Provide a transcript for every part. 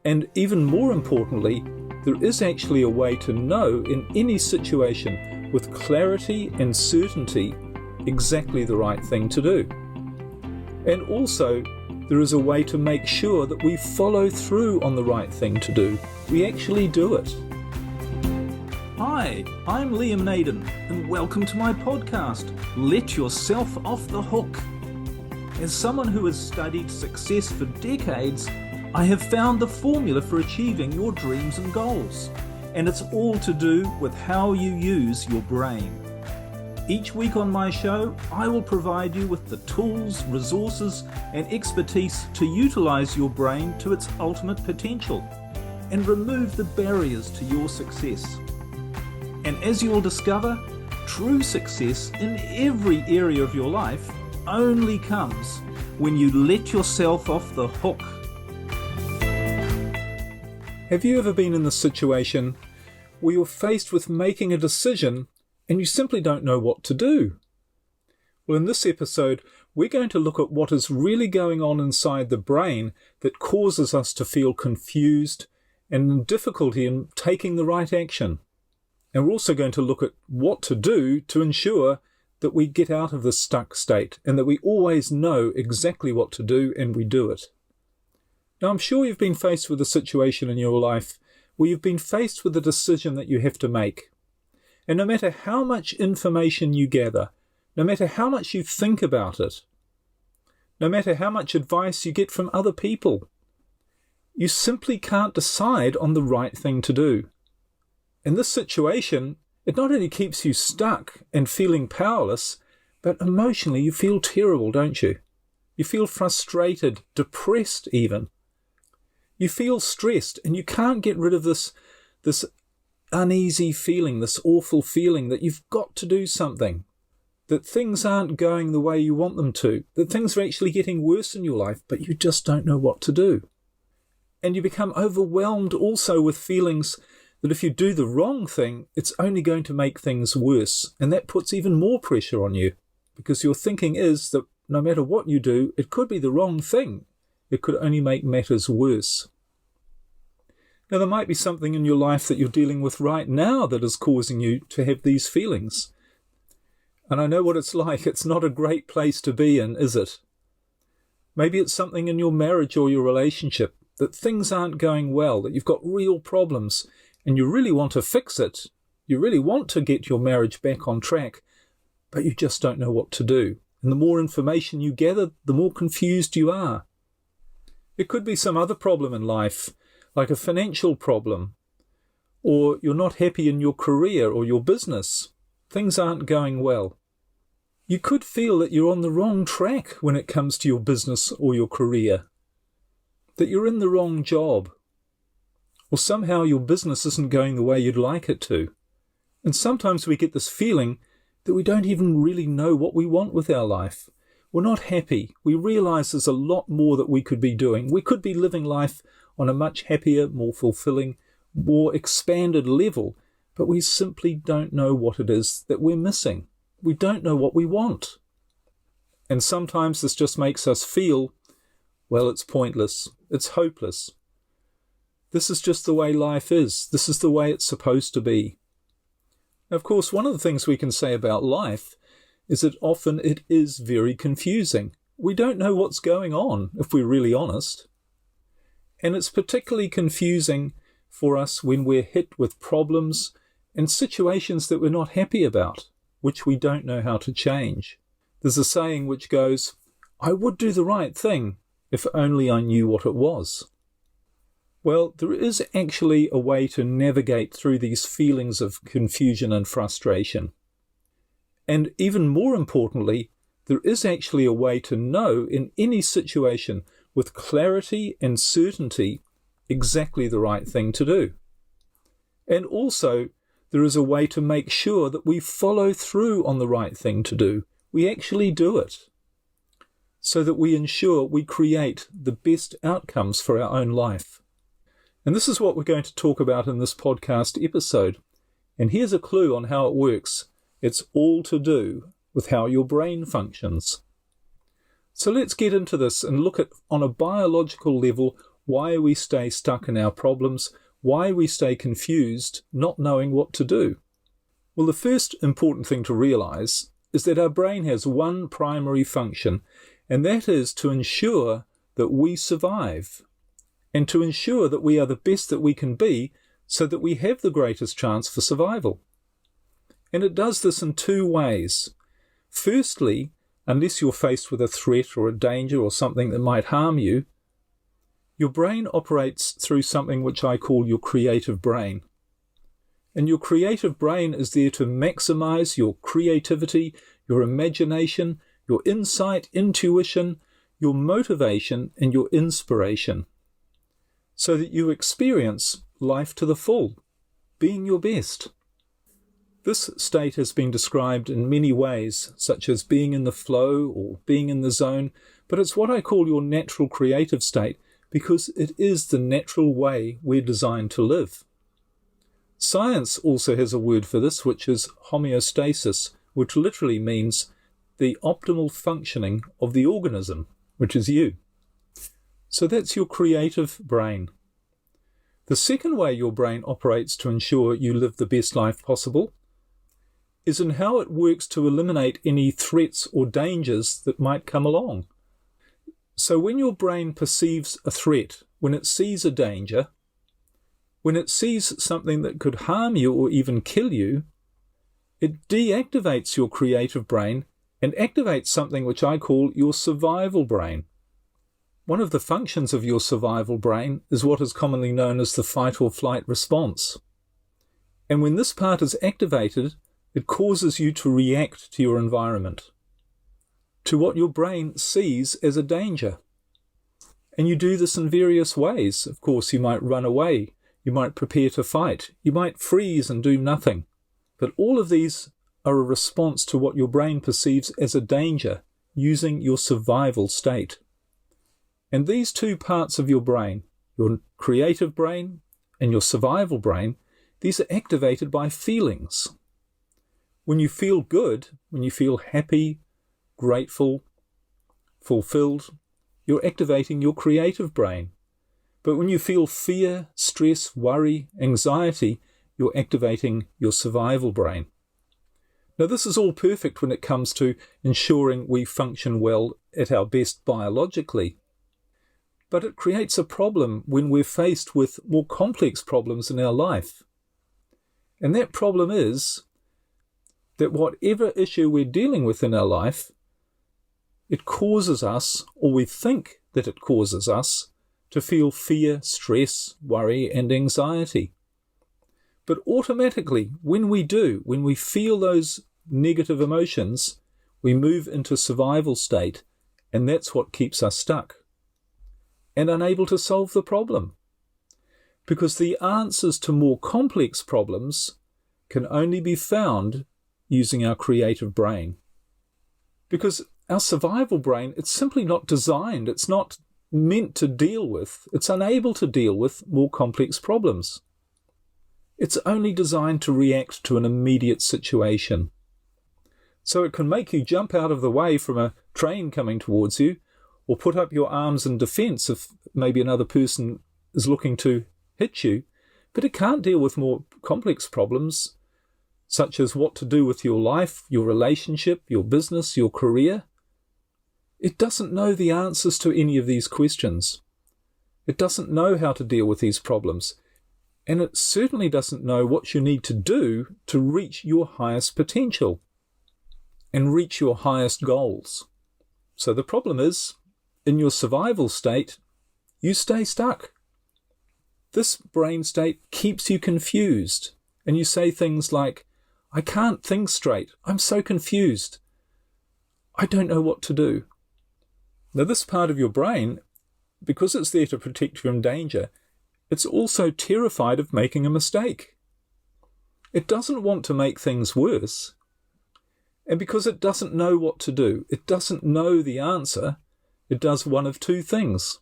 And even more importantly, there is actually a way to know in any situation with clarity and certainty exactly the right thing to do. And also, there is a way to make sure that we follow through on the right thing to do. We actually do it. Hi, I'm Liam Naden, and welcome to my podcast, Let Yourself Off the Hook. As someone who has studied success for decades, I have found the formula for achieving your dreams and goals, and it's all to do with how you use your brain. Each week on my show, I will provide you with the tools, resources, and expertise to utilize your brain to its ultimate potential and remove the barriers to your success. And as you will discover, true success in every area of your life only comes when you let yourself off the hook. Have you ever been in the situation where you're faced with making a decision and you simply don't know what to do? Well, in this episode, we're going to look at what is really going on inside the brain that causes us to feel confused and in difficulty in taking the right action. And we're also going to look at what to do to ensure that we get out of this stuck state and that we always know exactly what to do and we do it. Now, I'm sure you've been faced with a situation in your life where you've been faced with a decision that you have to make. And no matter how much information you gather, no matter how much you think about it, no matter how much advice you get from other people, you simply can't decide on the right thing to do. In this situation, it not only keeps you stuck and feeling powerless, but emotionally you feel terrible, don't you? You feel frustrated, depressed even. You feel stressed and you can't get rid of this uneasy feeling, this awful feeling that you've got to do something, that things aren't going the way you want them to, that things are actually getting worse in your life, but you just don't know what to do. And you become overwhelmed also with feelings that if you do the wrong thing, it's only going to make things worse. And that puts even more pressure on you because your thinking is that no matter what you do, it could be the wrong thing. It could only make matters worse. Now, there might be something in your life that you're dealing with right now that is causing you to have these feelings. And I know what it's like. It's not a great place to be in, is it? Maybe it's something in your marriage or your relationship, that things aren't going well, that you've got real problems, and you really want to fix it. You really want to get your marriage back on track, but you just don't know what to do. And the more information you gather, the more confused you are. It could be some other problem in life, like a financial problem, or you're not happy in your career or your business. Things aren't going well. You could feel that you're on the wrong track when it comes to your business or your career, that you're in the wrong job, or somehow your business isn't going the way you'd like it to. And sometimes we get this feeling that we don't even really know what we want with our life. We're not happy. We realize there's a lot more that we could be doing. We could be living life on a much happier, more fulfilling, more expanded level, but we simply don't know what it is that we're missing. We don't know what we want. And sometimes this just makes us feel, well, it's pointless. It's hopeless. This is just the way life is. This is the way it's supposed to be. Of course, one of the things we can say about life is that often it is very confusing. We don't know what's going on, if we're really honest. And it's particularly confusing for us when we're hit with problems and situations that we're not happy about, which we don't know how to change. There's a saying which goes, "I would do the right thing if only I knew what it was." Well, there is actually a way to navigate through these feelings of confusion and frustration. And even more importantly, there is actually a way to know in any situation with clarity and certainty exactly the right thing to do. And also, there is a way to make sure that we follow through on the right thing to do. We actually do it, so that we ensure we create the best outcomes for our own life. And this is what we're going to talk about in this podcast episode. And here's a clue on how it works. It's all to do with how your brain functions. So let's get into this and look at, on a biological level, why we stay stuck in our problems, why we stay confused, not knowing what to do. Well, the first important thing to realize is that our brain has one primary function, and that is to ensure that we survive, and to ensure that we are the best that we can be so that we have the greatest chance for survival. And it does this in two ways. Firstly, unless you're faced with a threat or a danger or something that might harm you, your brain operates through something which I call your creative brain. And your creative brain is there to maximize your creativity, your imagination, your insight, intuition, your motivation, and your inspiration, so that you experience life to the full, being your best. This state has been described in many ways, such as being in the flow or being in the zone, but it's what I call your natural creative state because it is the natural way we're designed to live. Science also has a word for this, which is homeostasis, which literally means the optimal functioning of the organism, which is you. So that's your creative brain. The second way your brain operates to ensure you live the best life possible is in how it works to eliminate any threats or dangers that might come along. So when your brain perceives a threat, when it sees a danger, when it sees something that could harm you or even kill you, it deactivates your creative brain and activates something which I call your survival brain. One of the functions of your survival brain is what is commonly known as the fight or flight response. And when this part is activated, it causes you to react to your environment, to what your brain sees as a danger. And you do this in various ways. Of course, you might run away, you might prepare to fight, you might freeze and do nothing. But all of these are a response to what your brain perceives as a danger using your survival state. And these two parts of your brain, your creative brain and your survival brain, these are activated by feelings. When you feel good, when you feel happy, grateful, fulfilled, you're activating your creative brain. But when you feel fear, stress, worry, anxiety, you're activating your survival brain. Now, this is all perfect when it comes to ensuring we function well at our best biologically. But it creates a problem when we're faced with more complex problems in our life. And that problem is that whatever issue we're dealing with in our life, it causes us, or we think that it causes us, to feel fear, stress, worry, and anxiety. But automatically, when we feel those negative emotions, we move into survival state, and that's what keeps us stuck and unable to solve the problem. Because the answers to more complex problems can only be found using our creative brain. Because our survival brain, it's simply not designed, it's not meant to deal with, it's unable to deal with more complex problems. It's only designed to react to an immediate situation. So it can make you jump out of the way from a train coming towards you, or put up your arms in defense if maybe another person is looking to hit you, but it can't deal with more complex problems, such as what to do with your life, your relationship, your business, your career. It doesn't know the answers to any of these questions. It doesn't know how to deal with these problems. And it certainly doesn't know what you need to do to reach your highest potential and reach your highest goals. So the problem is, in your survival state, you stay stuck. This brain state keeps you confused, and you say things like, I can't think straight, I'm so confused, I don't know what to do. Now this part of your brain, because it's there to protect you from danger, it's also terrified of making a mistake. It doesn't want to make things worse, and because it doesn't know what to do, it doesn't know the answer, it does one of two things.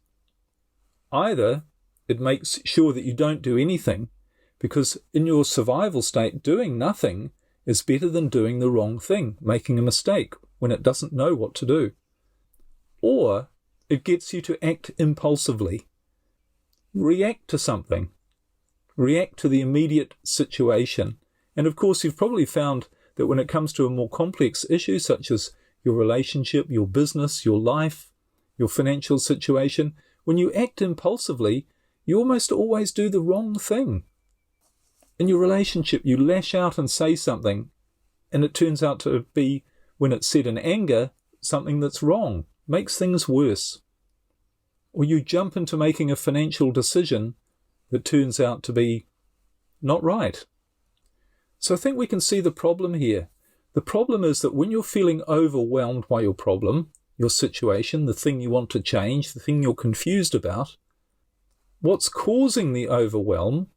Either it makes sure that you don't do anything, because in your survival state, doing nothing is better than doing the wrong thing, making a mistake when it doesn't know what to do. Or it gets you to act impulsively, react to something. React to the immediate situation. And of course, you've probably found that when it comes to a more complex issue, such as your relationship, your business, your life, your financial situation, when you act impulsively, you almost always do the wrong thing. In your relationship, you lash out and say something, and it turns out to be, when it's said in anger, something that's wrong, makes things worse. Or you jump into making a financial decision that turns out to be not right. So I think we can see the problem here. The problem is that when you're feeling overwhelmed by your problem, your situation, the thing you want to change, the thing you're confused about, what's causing the overwhelm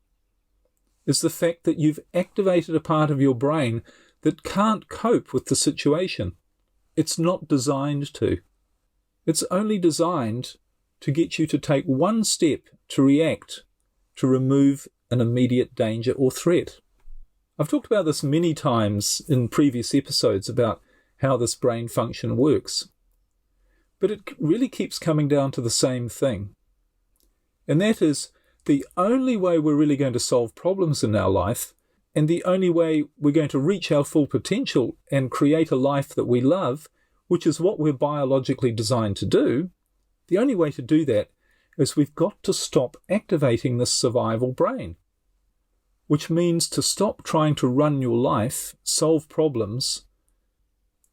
is the fact that you've activated a part of your brain that can't cope with the situation. It's not designed to. It's only designed to get you to take one step to react, to remove an immediate danger or threat. I've talked about this many times in previous episodes about how this brain function works. But it really keeps coming down to the same thing. And that is, the only way we're really going to solve problems in our life, and the only way we're going to reach our full potential and create a life that we love, which is what we're biologically designed to do, the only way to do that is we've got to stop activating this survival brain, which means to stop trying to run your life, solve problems,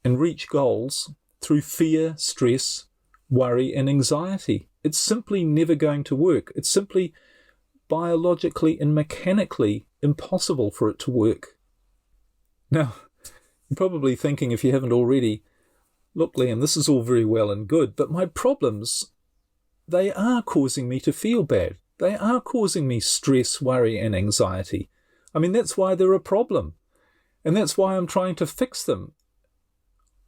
and reach goals through fear, stress, worry, and anxiety. It's simply never going to work. It's simply biologically and mechanically impossible for it to work. Now, you're probably thinking, if you haven't already, look, Liam, this is all very well and good, but my problems, they are causing me to feel bad. They are causing me stress, worry, and anxiety. I mean, that's why they're a problem. And that's why I'm trying to fix them.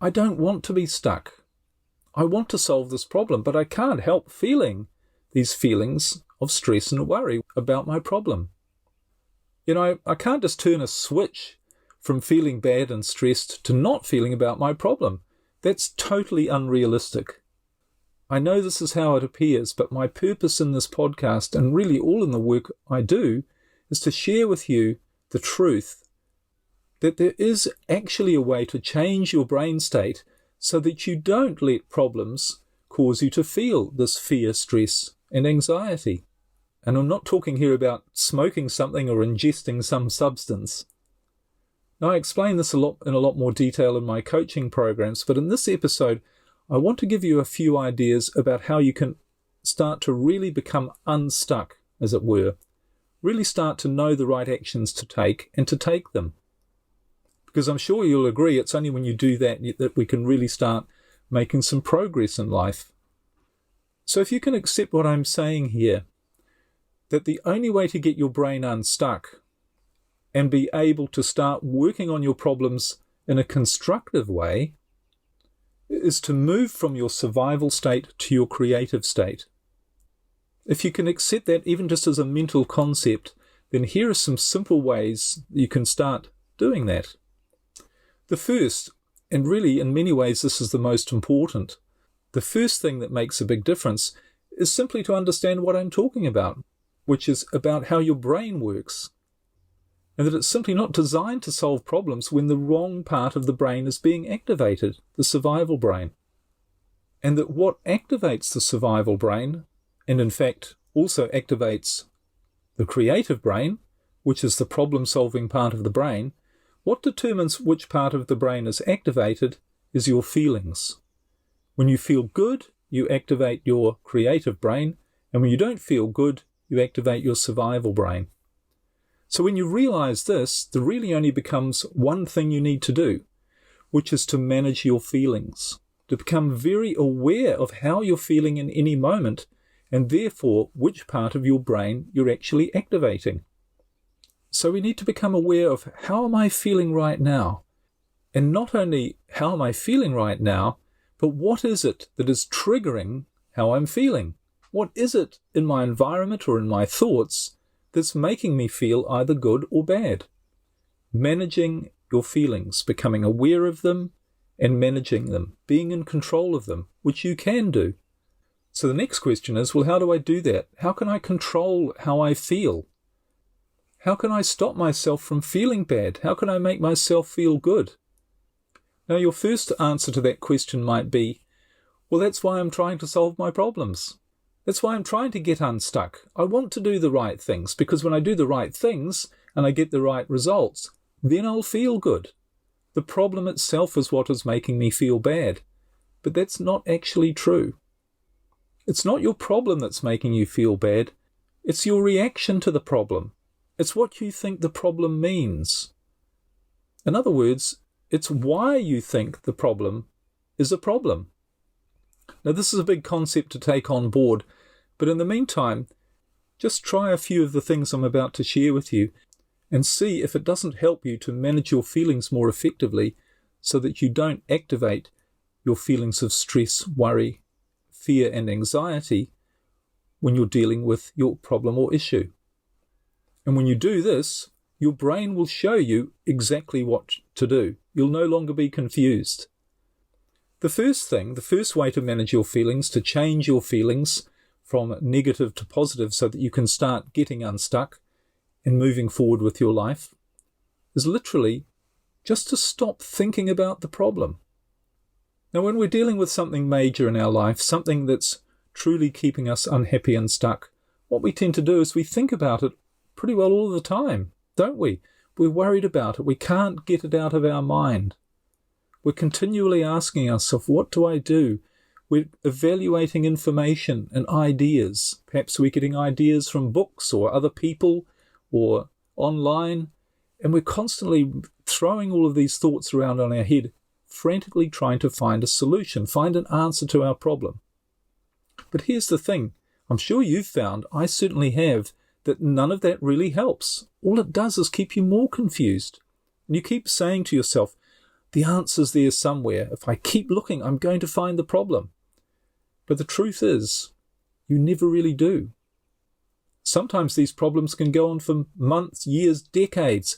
I don't want to be stuck. I want to solve this problem, but I can't help feeling these feelings of stress and worry about my problem. You know, I can't just turn a switch from feeling bad and stressed to not feeling about my problem. That's totally unrealistic. I know this is how it appears, but my purpose in this podcast, and really all in the work I do, is to share with you the truth that there is actually a way to change your brain state so that you don't let problems cause you to feel this fear, stress, and anxiety. And I'm not talking here about smoking something or ingesting some substance. Now, I explain this in a lot more detail in my coaching programs, but in this episode, I want to give you a few ideas about how you can start to really become unstuck, as it were. Really start to know the right actions to take and to take them. Because I'm sure you'll agree it's only when you do that that we can really start making some progress in life. So if you can accept what I'm saying here, that the only way to get your brain unstuck and be able to start working on your problems in a constructive way is to move from your survival state to your creative state. If you can accept that even just as a mental concept, then here are some simple ways you can start doing that. The first, and really in many ways this is the most important, the first thing that makes a big difference is simply to understand what I'm talking about, which is about how your brain works, and that it's simply not designed to solve problems when the wrong part of the brain is being activated, the survival brain. And that what activates the survival brain, and in fact also activates the creative brain, which is the problem-solving part of the brain, what determines which part of the brain is activated is your feelings. When you feel good, you activate your creative brain, and when you don't feel good, you activate your survival brain. So when you realize this, there really only becomes one thing you need to do, which is to manage your feelings, to become very aware of how you're feeling in any moment, and therefore which part of your brain you're actually activating. So we need to become aware of how am I feeling right now? And not only how am I feeling right now, but what is it that is triggering how I'm feeling? What is it in my environment or in my thoughts that's making me feel either good or bad? Managing your feelings, becoming aware of them and managing them, being in control of them, which you can do. So the next question is, well, how do I do that? How can I control how I feel? How can I stop myself from feeling bad? How can I make myself feel good? Now, your first answer to that question might be, well, that's why I'm trying to solve my problems. That's why I'm trying to get unstuck. I want to do the right things, because when I do the right things and I get the right results, then I'll feel good. The problem itself is what is making me feel bad. But that's not actually true. It's not your problem that's making you feel bad. It's your reaction to the problem. It's what you think the problem means. In other words, it's why you think the problem is a problem. Now, this is a big concept to take on board, but in the meantime, just try a few of the things I'm about to share with you and see if it doesn't help you to manage your feelings more effectively so that you don't activate your feelings of stress, worry, fear, and anxiety when you're dealing with your problem or issue. And when you do this, your brain will show you exactly what to do. You'll no longer be confused. The first way to manage your feelings, to change your feelings from negative to positive so that you can start getting unstuck and moving forward with your life, is literally just to stop thinking about the problem. Now, when we're dealing with something major in our life, something that's truly keeping us unhappy and stuck, what we tend to do is we think about it pretty well all the time, don't we? We're worried about it. We can't get it out of our mind. We're continually asking ourselves, what do I do? We're evaluating information and ideas. Perhaps we're getting ideas from books or other people or online, and we're constantly throwing all of these thoughts around on our head, frantically trying to find a solution, find an answer to our problem. But here's the thing. I'm sure you've found, I certainly have, that none of that really helps. All it does is keep you more confused. And you keep saying to yourself, the answer's there somewhere. If I keep looking, I'm going to find the problem. But the truth is, you never really do. Sometimes these problems can go on for months, years, decades,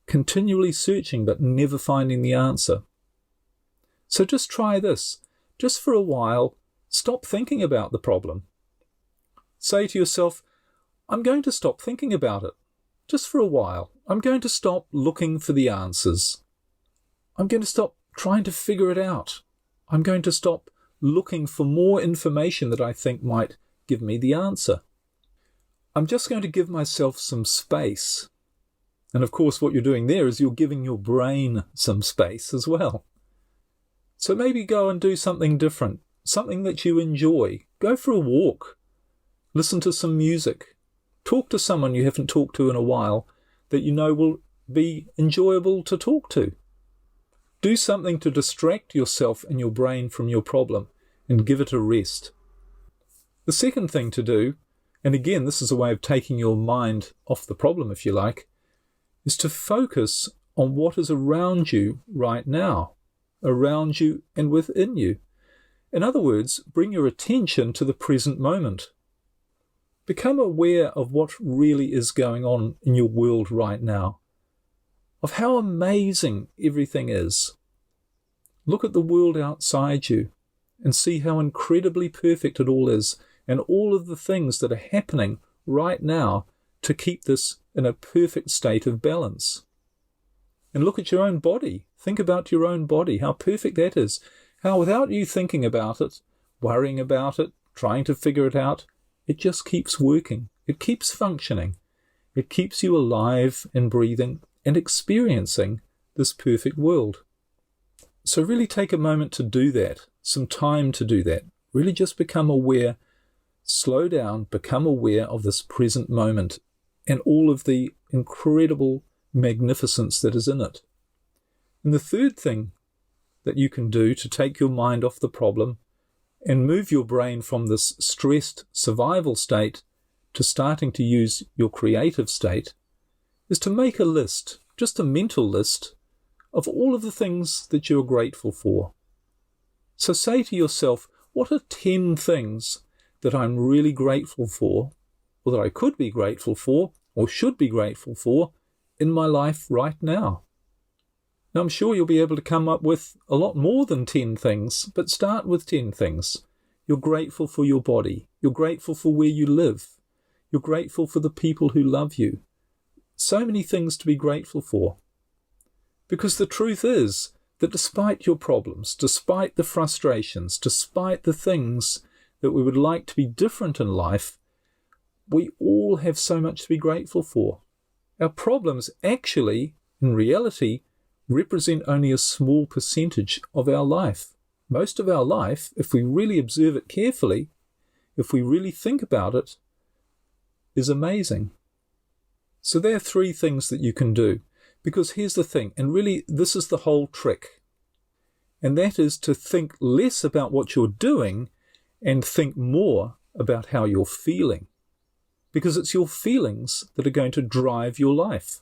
continually searching but never finding the answer. So just try this. Just for a while, stop thinking about the problem. Say to yourself, I'm going to stop thinking about it. Just for a while. I'm going to stop looking for the answers. I'm going to stop trying to figure it out. I'm going to stop looking for more information that I think might give me the answer. I'm just going to give myself some space. And of course, what you're doing there is you're giving your brain some space as well. So maybe go and do something different, something that you enjoy. Go for a walk. Listen to some music. Talk to someone you haven't talked to in a while that you know will be enjoyable to talk to. Do something to distract yourself and your brain from your problem and give it a rest. The second thing to do, and again this is a way of taking your mind off the problem if you like, is to focus on what is around you right now, around you and within you. In other words, bring your attention to the present moment. Become aware of what really is going on in your world right now, of how amazing everything is. Look at the world outside you and see how incredibly perfect it all is, and all of the things that are happening right now to keep this in a perfect state of balance. And look at your own body. Think about your own body, how perfect that is. How without you thinking about it, worrying about it, trying to figure it out, it just keeps working. It keeps functioning. It keeps you alive and breathing and experiencing this perfect world. So really take a moment to do that, some time to do that. Really just become aware, slow down, become aware of this present moment and all of the incredible magnificence that is in it. And the third thing that you can do to take your mind off the problem and move your brain from this stressed survival state to starting to use your creative state is to make a list, just a mental list, of all of the things that you're grateful for. So say to yourself, what are 10 things that I'm really grateful for, or that I could be grateful for, or should be grateful for, in my life right now? Now, I'm sure you'll be able to come up with a lot more than 10 things, but start with 10 things. You're grateful for your body. You're grateful for where you live. You're grateful for the people who love you. So many things to be grateful for. Because the truth is that despite your problems, despite the frustrations, despite the things that we would like to be different in life, we all have so much to be grateful for. Our problems actually, in reality, represent only a small percentage of our life. Most of our life, if we really observe it carefully, if we really think about it, is amazing. So there are 3 things that you can do. Because here's the thing, and really this is the whole trick, and that is to think less about what you're doing and think more about how you're feeling. Because it's your feelings that are going to drive your life,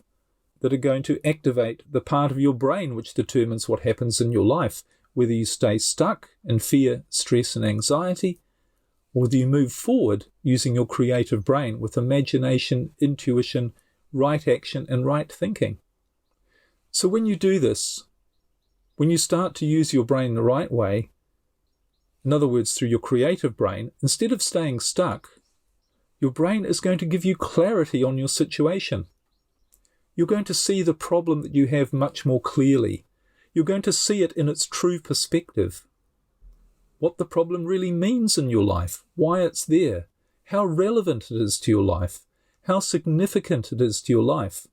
that are going to activate the part of your brain which determines what happens in your life, whether you stay stuck in fear, stress and anxiety, or whether you move forward using your creative brain with imagination, intuition, right action and right thinking. So when you do this, when you start to use your brain the right way, in other words, through your creative brain, instead of staying stuck, your brain is going to give you clarity on your situation. You're going to see the problem that you have much more clearly. You're going to see it in its true perspective. What the problem really means in your life, why it's there, how relevant it is to your life, how significant it is to your life.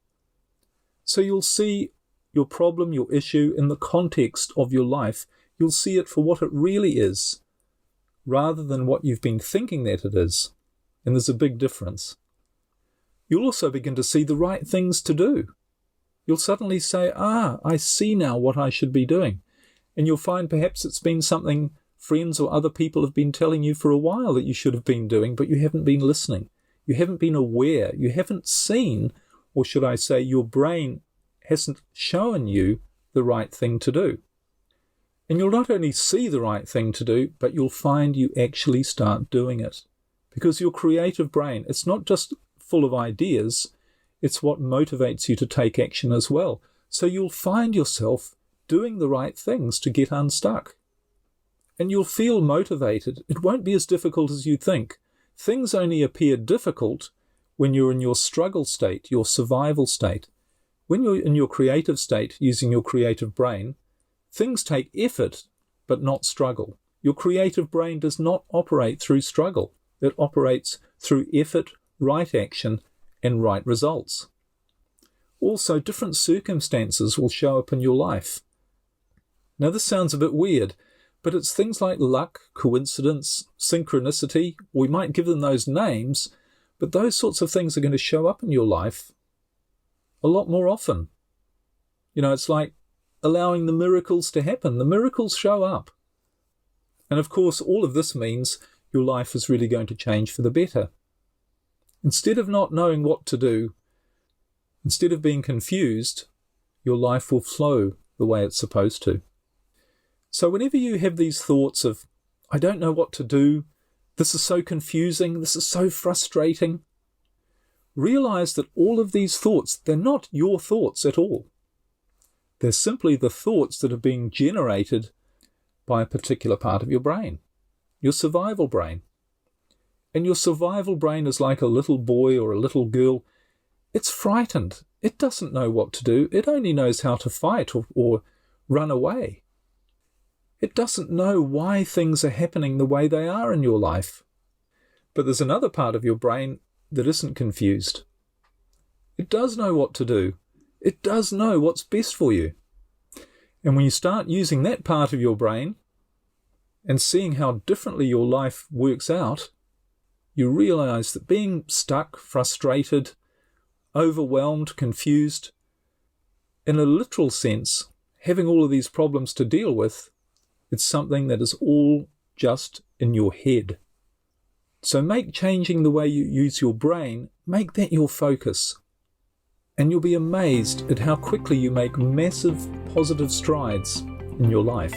So you'll see your problem, your issue, in the context of your life. You'll see it for what it really is, rather than what you've been thinking that it is. And there's a big difference. You'll also begin to see the right things to do. You'll suddenly say, I see now what I should be doing. And you'll find perhaps it's been something friends or other people have been telling you for a while that you should have been doing, but you haven't been listening. You haven't been aware. You haven't seen, or should I say, your brain hasn't shown you the right thing to do. And you'll not only see the right thing to do, but you'll find you actually start doing it. Because your creative brain, it's not just full of ideas, it's what motivates you to take action as well. So you'll find yourself doing the right things to get unstuck. And you'll feel motivated. It won't be as difficult as you think. Things only appear difficult when you're in your struggle state, your survival state. When you're in your creative state, using your creative brain, things take effort, but not struggle. Your creative brain does not operate through struggle. It operates through effort, right action, and right results. Also, different circumstances will show up in your life. Now, this sounds a bit weird, but it's things like luck, coincidence, synchronicity. We might give them those names, but those sorts of things are going to show up in your life a lot more often. You know, it's like allowing the miracles to happen. The miracles show up. And of course, all of this means your life is really going to change for the better. Instead of not knowing what to do, instead of being confused, your life will flow the way it's supposed to. So whenever you have these thoughts of, I don't know what to do, this is so confusing, this is so frustrating, realize that all of these thoughts, they're not your thoughts at all. They're simply the thoughts that are being generated by a particular part of your brain, your survival brain. And your survival brain is like a little boy or a little girl. It's frightened. It doesn't know what to do. It only knows how to fight or run away. It doesn't know why things are happening the way they are in your life. But there's another part of your brain that isn't confused. It does know what to do. It does know what's best for you. And when you start using that part of your brain and seeing how differently your life works out, you realize that being stuck, frustrated, overwhelmed, confused, in a literal sense, having all of these problems to deal with, it's something that is all just in your head. So make changing the way you use your brain, make that your focus. And you'll be amazed at how quickly you make massive positive strides in your life.